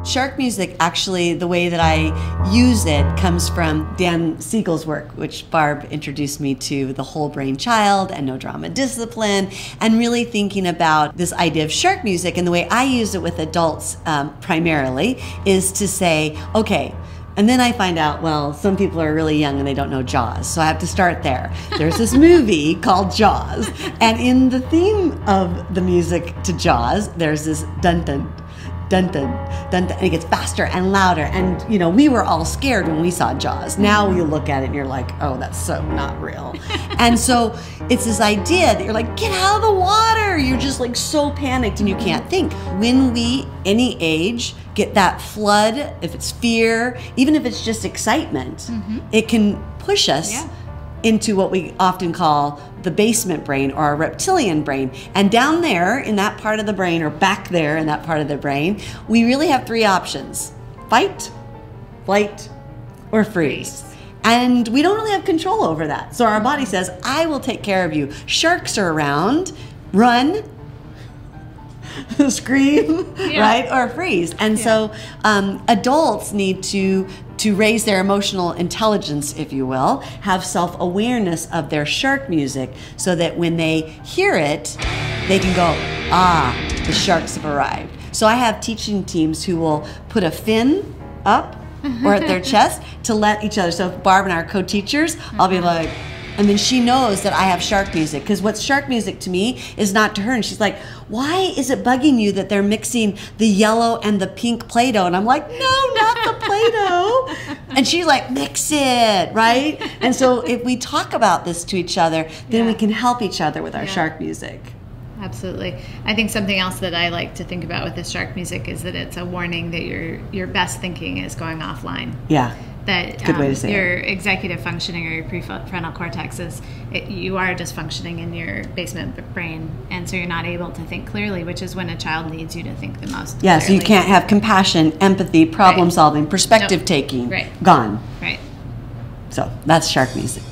shark music, actually, the way that I use it comes from Dan Siegel's work, which Barb introduced me to, the whole brain child and no drama discipline, and really thinking about this idea of shark music. And the way I use it with adults primarily is to say, okay, and then I find out, well, some people are really young and they don't know Jaws, so I have to start there. There's this movie called Jaws, and in the theme of the music to Jaws, there's this dun-dun, dun-dun, dun-dun, and it gets faster and louder. And, you know, we were all scared when we saw Jaws. Now you look at it and you're like, oh, that's so not real. And so it's this idea that you're like, get out of the water. You're just like so panicked and you can't think. When we, any age, get that flood, if it's fear, even if it's just excitement, it can push us into what we often call the basement brain or our reptilian brain. And down there in that part of the brain, or back there in that part of the brain, we really have three options: fight, flight, or freeze. And we don't really have control over that. So our body says, I will take care of you. Sharks are around, run, scream, right? Or freeze. And so adults need to raise their emotional intelligence, if you will, have self-awareness of their shark music, so that when they hear it, they can go, ah, the sharks have arrived. So I have teaching teams who will put a fin up or at their chest to let each other. So if Barb and I are co-teachers, I'll be like, and then she knows that I have shark music, because what's shark music to me is not to her. And she's like, why is it bugging you that they're mixing the yellow and the pink Play-Doh? And I'm like, no, not the Play-Doh. And she's like, mix it, right? And so if we talk about this to each other, then we can help each other with our shark music. Absolutely. I think something else that I like to think about with this shark music is that it's a warning that your best thinking is going offline. Yeah. That good way to say your executive functioning or your prefrontal cortex you are just functioning in your basement brain, and so you're not able to think clearly, which is when a child needs you to think the most. Yeah, so you can't have compassion, empathy, problem solving, perspective taking. Right. Gone. Right. So that's shark music.